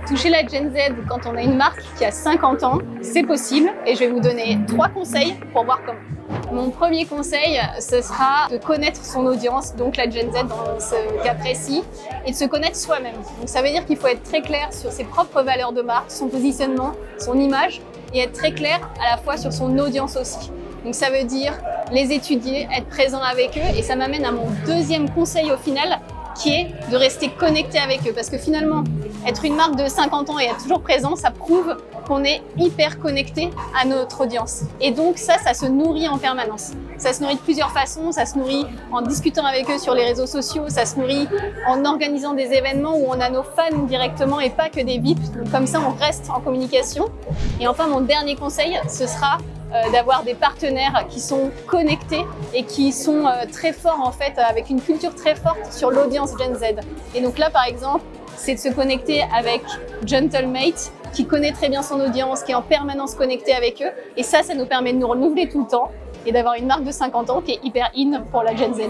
Toucher la Gen Z quand on a une marque qui a 50 ans, c'est possible et je vais vous donner 3 conseils pour voir comment. Mon premier conseil, ce sera de connaître son audience, donc la Gen Z dans ce cas précis, et de se connaître soi-même. Donc ça veut dire qu'il faut être très clair sur ses propres valeurs de marque, son positionnement, son image, et être très clair à la fois sur son audience aussi. Donc ça veut dire les étudier, être présent avec eux, et ça m'amène à mon deuxième conseil au final, qui est de rester connecté avec eux. Parce que finalement, être une marque de 50 ans et être toujours présent, ça prouve qu'on est hyper connecté à notre audience. Et donc ça se nourrit en permanence. Ça se nourrit de plusieurs façons, ça se nourrit en discutant avec eux sur les réseaux sociaux, ça se nourrit en organisant des événements où on a nos fans directement et pas que des VIP. Donc comme ça, on reste en communication. Et enfin, mon dernier conseil, ce sera d'avoir des partenaires qui sont connectés et qui sont très forts en fait, avec une culture très forte sur l'audience Gen Z. Et donc là, par exemple, c'est de se connecter avec Gentlemate, qui connaît très bien son audience, qui est en permanence connecté avec eux. Et ça nous permet de nous renouveler tout le temps et d'avoir une marque de 50 ans qui est hyper in pour la Gen Z.